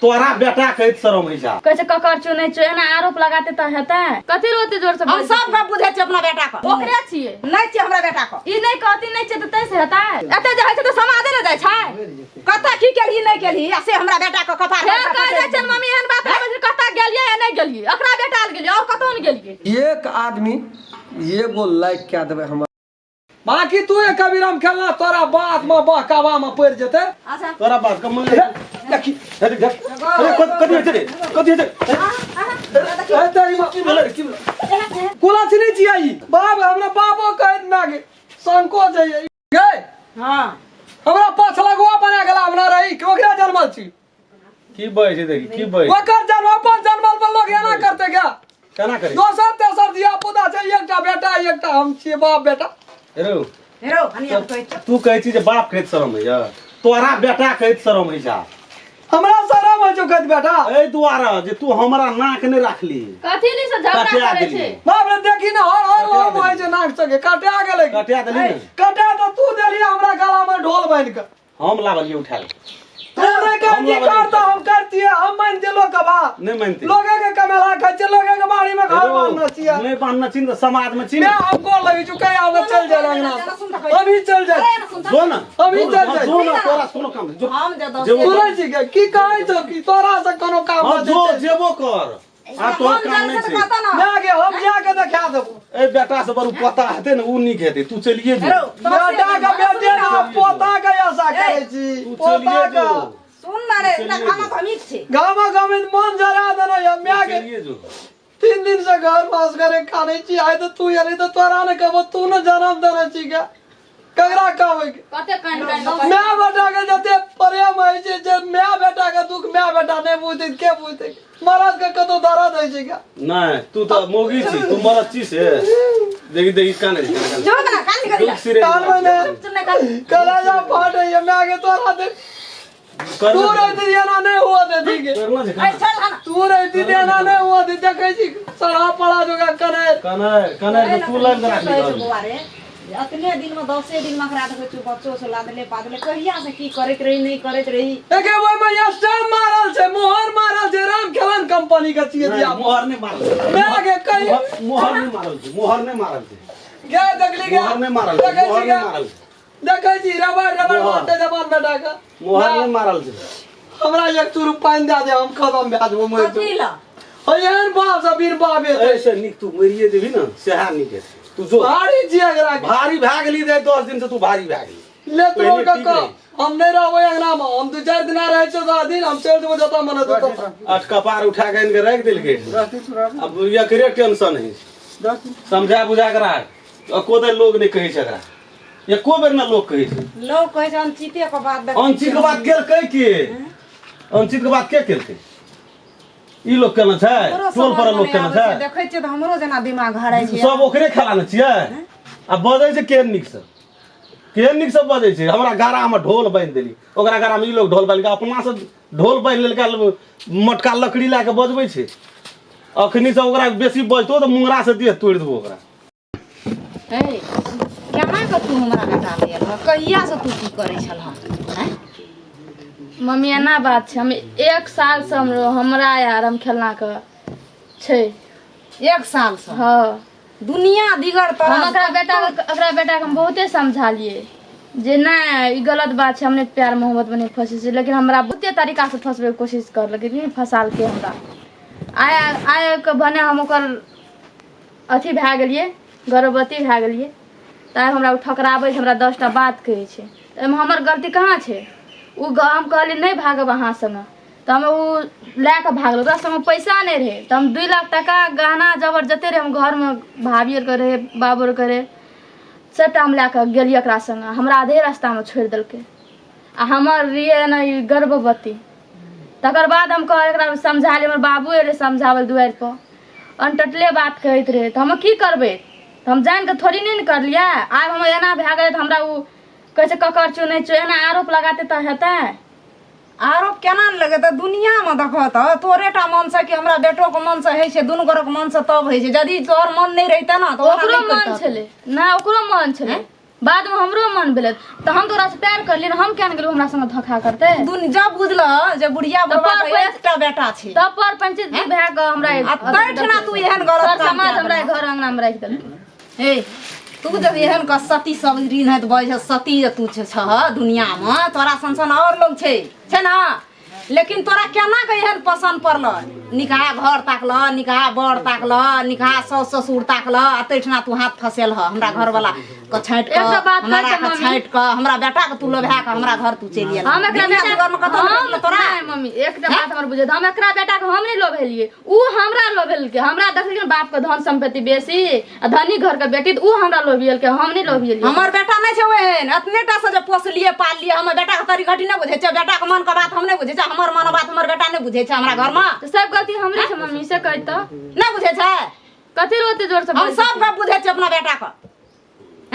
तोरा बेटा कहत शरम है जा कैसे ककर चुनै छै एना आरोप लगाते त हेतै कथि रोते जोर से हम सब बात बुझै छी अपना बेटा को ओकरे छियै नहीं छी हमरा बेटा को ई नहीं कहती नहीं छै त तैसे हेतै एते जे है छै त समाजे न जाय छै कता की केली नहीं केली से हमरा बेटा को कपार फेर कह जाय छै मम्मी एहन बात कहै छै कता गेलियै या नहीं गेलियै एकरा बेटा आल गेलियै और कतौ न गेलियै एक आदमी एगो लाइक क्या देवे हम बाकी तू एक कबीरम खेलना तोरा बात में बहकावा में पड़ जते अच्छा तोरा बात का मन देखी अरे कथि है रे कथि है ए तेरी मां की बोले की कोला छिनी छी आई बाप हमरा बाबो कहत मागे संकोच है गे हां हमरा पाछ लगवा बना गेला हमरा रही ओकरा जन्मल छी की बय छै देखी की बय ओकर जन्म अपन जन्मल पर लोग एना करते क्या केना करे दोसर तेसर दिया पुता छै एकटा बेटा एकटा हम छी बाप बेटा हेरो हेरो हनी कहै छ तू कहै छी जे बाप कहत शरम है या तोरा बेटा कहत शरम है जा हमरा शरम है जो कहत बेटा ए दुआरा जे तू हमरा नाक ने राखली कथि नहीं से झगड़ा कटिया करे देली। छै बाप रे देखी ना हर लोग है जे नाक सके कटा गेले कटिया देली ने कटा तो तू देली हमरा गला में ढोल बांध के हम लावलिए उठा ले तू नहीं करती करता हम करती है हम मान दिलो का बात नहीं मानते लोगे के कमेला खच्चे लोगे के बाड़ी में घर बांधना चाहिए नहीं बांधना चाहिए तो समाज में मैं चाहिए हमको लगी चुका है अब चल जा रंगना अभी चल जा जो ना अभी चल जा जो ना तोरा सुनो काम जो हम जे दस जेबो सुनै छी की कहै छौ कि तोरा से कोनो काम हां न जो छै जेबो कर आ तोरा काम नहीं छै मैं के हम जाके दिखा देबो ए बेटा से बरू पता हेते न उ नी हेते तू चलिए जो बेटा का बेटे ना पोता का ऐसा करे छी तू पोता चलिए का जो सुन ना रे इतना खाना धमिक छै गामा गामे मन जरा देना या मैं के चलिए जो 3 दिन से घर पास करे खाने छी आए तो तू यानी तो तोरा ने कहबो तू न जन्म देना छी क्या कगरा कहबे कते कान कान मैं बेटा के जते प्रेम है छै जे मैं बेटा के दुख मैं बेटा नहीं बुझते के बुझते महाराज के कतो दर्द है छै क्या नहीं तू तो मोगी छी तू मरत छी से देखी देखी कान जो ना कान कर कान में सुन ना कान कलेजा फाट है मैं के तोरा दे तू रहती देना नहीं हुआ दे ठीक है करना ए छै चल ना तू रहती देना नहीं हुआ दे देखे छी सड़ा पड़ा जो का करे कने तू लग रख रे अतने दिन में 10 दिन में खरा देखे बच्चों से लादले पादले कहिया से की करत रही नहीं करत रही एके ओय में या स्टैम्प मारल छै मोहर मारल छै राम खेलन कंपनी के छिए दिया मोहर नहीं मारल मैं आगे कही मोहर नहीं मारल छै मोहर नहीं मारल छै गे देखली गे मोहर नहीं मारल छै देखे मोहर छी नहीं मारल छै देखे छी रबड़ मारते जवान बेटा का मोहर नहीं मारल छै हमरा एक चूर पानी दे दे हम खत्म भे जाबो मर कथी ला ओयन बाप से बीर बाबे ऐसे निक तू मरिए देबी ना सेहा निक है तू जो भारी जिगरा भारी भाग ली दे 10 दिन से तू भारी भाग ली ले तो पहले का ठीक को रही। हम नहीं रहबो अंगना में हम 2-4 दिन रहे छो 10 दिन हम चल देबो जता मन तो अट कपार उठा के इनके रख दिल के अब एकरे टेंशन है समझा बुझा के रख कोदे लोग नहीं कहे छकरा ये को बेर ना लोग कहे छै लोग कहे छै अंचिते के बात देख अंचित के बात गेल कह के अंचित के बात के केलकै ई लोग केना छै टोल पर लोग केना छै देखै छियै त हमरो जना दिमाग हरै छै सब ओकरे खेला न छियै आ बजै छै केहन नीक से बजै छै हमरा गारा में ढोल बांध देली ओकरा गारा में ई लोग ढोल बांध के अपना से ढोल बांध लेलका मोटका लकड़ी ला के बजबै छै अखनी से ओकरा बेसी बजतो त मुंगरा से देह तोड़ देबो ओकरा ए केना के तू हमरा हटा देल कहिया से तू की करै छलह हैं मम्मी एना बात छै हम 1 साल से हमरा यार हम खेलना के छै 1 साल से हां दुनिया दिगर हम तरह ओकरा बेटा के हम बहुते समझालिए जे नहीं ई गलत बात छै हमने प्यार मोहब्बत में नहीं फंसे छी लेकिन हमरा बहुते तरीका से फंसबे के कोशिश कर लेकिन फसाल के हमरा आय के भने हम ओकर अथी भए गेलिए गर्भवती भए गेलिए त हमरा उ ठकराबै छै हमरा 10टा बात कहै छै एमे हमर गलती कहाँ छै उ हम कहली नहीं भागब अहाँ संग त हम उ लै के भागल ओकरा संग पैसा नहीं रहे त हम 2 लाख टका गहना जबर जते रहे हम घर में भाभी के रहे बाबू के रहे सबटा हम लै के गेलिए एकरा संग हमरा आधे रास्ता में छोड़ देलकै आ हमर रिये न गर्भवती तकर बाद हम कह एकरा समझा ले हमर बाबू एले समझावल दुआर पर अनटटले बात कहैत रहे त हम की करबै त हम जान के थोड़ी नहीं करलिए आब हम एना भए गेलै त हमरा उ कहै छै ककर चुनै छै एना आरोप लगाते त हेतै आरोप केना न लगे त दुनिया में देखो त तोरेटा मन से कि हमरा बेटो के मन से है छै दुनु गोरे के मन से तब है छै यदि तोर मन नहीं रहते ना तो ओकरो मन छले ना ओकरो मन छले बाद में हमरो मन भेलै तो हम तोरा से प्यार करलियै हम क्या गेलू हमरा संग धोखा करते जब बुझलह जे बुढ़िया बाबा पर के एकटा बेटा छै तब पर पंचायत भए के हमरा बैठना तू एहन गलत सर काम समाज कए हमरा देलह। घर अंगना में राखि देलकै। हे तू जब एहन का सती सब ऋण है तो बज सती जे तू छह दुनिया में तोरा संसन और लोग छै ना लेकिन तोरा केना के एहन पसंद पड़ल निकाह घर ताकल निकाह बड़ ताकल निकाह सास ससुर ताकल आ तैठना तू हाथ फसेल ह हमरा घर वाला के छांट के एकटा बात हमरा कहै छै के मम्मी। छांट के हमरा बेटा के तू लोभा के हमरा घर तू चलि गेल हम एकरा बेटा घर में कतौ हम तोरा नहीं मम्मी एकटा बात हमर बुझे हम एकरा बेटा के हम नहीं लोभेलिए ऊ हमरा लोभेलके हमरा देखलिए बाप के धन संपत्ति बेसी आ धनी घर के बेटी ऊ हमरा लोभियलके हम नहीं लोभियलिए। हमर बेटा नहीं छै ओहन अतनेटा से जे पोसलिए पाललिए हमर बेटा के तरी घटी नहीं बुझे छै बेटा के मन के बात हम नहीं बुझे छै हमर मन बात हमर बेटा नहीं बुझे छै हमरा घर में तो सब गलती हमरे छै मम्मी से कहि त नहीं बुझे छै कथि रोते जोर से हम बोलै सब गप बुझे छै अपना बेटा के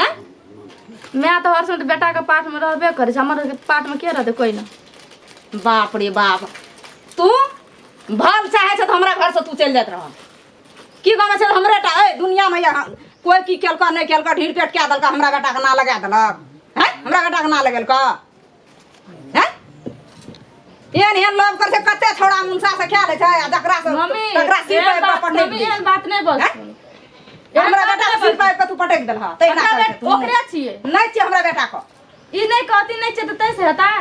हैं छी? मैं तो हर समय बेटा के पाठ में रहबे करे छै हमर पाठ में के रहते कोई ना। बाप रे बाप तू भल चाहे छै तो हमरा घर से तू चल जात रह की गाँव छै हमरे टा ए दुनिया में यहाँ कोई की केलका नहीं केलका ढीर पेट क्या देलका हमरा बेटा के ना लगा देलक हैं हमरा बेटा के ना लगेलका हैं एहन एहन लोभ कर छै कते छोड़ा मुंसा से खा ले छै आ जकरा से मम्मी तकरा सिर एहन पे बात पटक मम्मी एहन बात नहीं बोल हमरा बेटा के सिर पे तू पटक देलहा तैना कर तू ओकरे छिए नहीं छै हमरा बेटा को ई नहीं कहती नहीं छै तो तैसे हेतै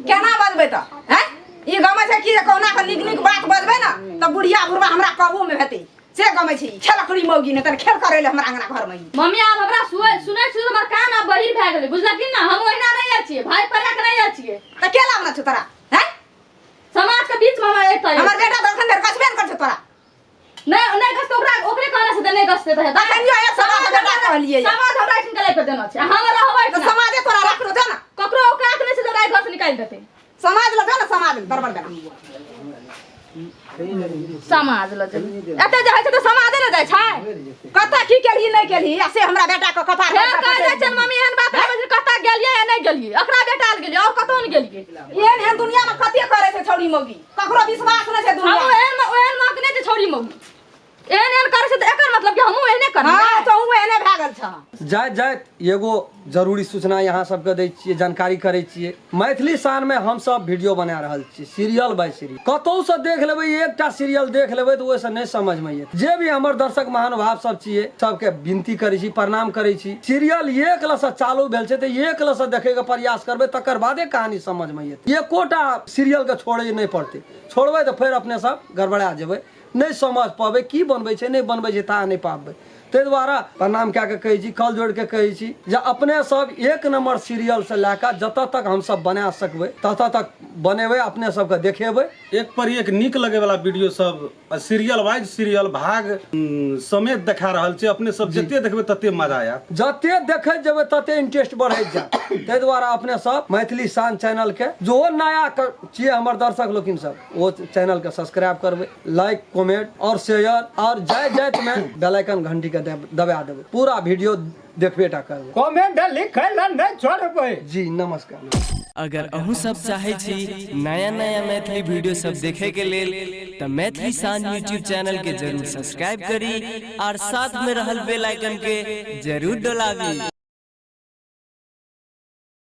केना बजबै त हैं ई गाँव छै कि जे कोना के नीक नीक बात बजबै ना त बुढ़िया बुढ़वा हमरा काबू में हेतै से गाँव छै खेलकड़ी मौगी ने तन खेल करे ले हमरा अंगना घर में मम्मी आप हमरा सुनै छी हमर कान अब बहिर भए गेलै बुझला कि ना हम ओहिना नहीं जाइ छियै भाई परा के नहीं जाइ छियै त के लावना छ तोरा हैं समाज के बीच में हम एतै हमर बेटा तो अखन देर कसबे न कर छ तोरा नहीं गस ओकरा ओकरे कहला से नहीं गस देतै तखन जो एक समाज के बेटा कहलिए समाज हमरा इठन के ले पे देना छै हम रहबै तो समाजे तोरा रखलो छ ना ककरो औकात नहीं छै जे घर से निकाल देतै समाज ल ना समाज दरबर देना समाज ल जे एतै जे होइ छै त समाजे न जाइ छै कता की केलही नहीं केलही आ से हमरा बेटा के कपार फेर कह जाइ छै मम्मी एहन बात है कता गेलियै या नहीं गेलियै अकरा बेटा ल गेलियै और कतौ न गेलियै एहन एहन दुनिया में कते करे छै छौड़ी मौगी ककरो विश्वास नहीं छै हम दुनिया ओहन मांग नहीं छै छौड़ी मौगी एहन करे छै त एकर मतलब कि हमहू एहने करबै हां तो हूं एहने भागल छ जाय जाय एगो जरूरी सूचना यहाँ सबके दै छियै जानकारी करै छियै मैथिली शान में हम सब वीडियो बना रहल छियै सीरियल बाय सीरियल कतौ से देख लेबै एकटा सीरियल देख लेबै तो ओइसे नहीं समझ में एत जे भी हमर दर्शक महानुभाव सब छियै सबके विनती करै छी प्रणाम करै छी सीरियल एक लसँ चालू भेल छै त एक लसँ देखे के प्रयास करबै तकर बादे कहानी समझ में एत एकोटा सीरियल के छोड़े नहीं पड़तै छोड़बै तो फिर अपने सब गड़बड़ा जेबै नहीं समझ पाबै की बनबै छै नहीं बनबै छै ता नहीं पाबै ताहि दुआरे प्रणाम कए के कहै छी कल जोड़ के कहै छी जे अपने सब एक नंबर सीरियल से लए कऽ जतऽ तक हम सब बना सकबै ततऽ तक बनेबै अपने सबके देखेबै एक पर एक नीक लगे वाला वीडियो सब सीरियल वाइज सीरियल भाग समेत देखा रहल छै अपने सब जते देखबै तते मजा आयत जते देखैत जेबै तते इंटरेस्ट बढ़ैत जायत ताहि दुआरे अपने सब मैथिली शान चैनल के जो नया छियै हमर दर्शक लोकिन सब वो चैनल के सब्सक्राइब करबै लाइक कमेंट और शेयर और जय जय में बेल आइकन घंटी के दबा देबै पूरा वीडियो देखबेटा करबै कमेंट लिखै ला नहीं छोड़बै जी नमस्कार। अगर अहू सब चाहे छी नया नया मैथिली वीडियो सब देखे के लेल त मैथिली शान यूट्यूब चैनल के जरूर सब्सक्राइब करी और साथ में रहल बेल आइकन के जरूर दबावी।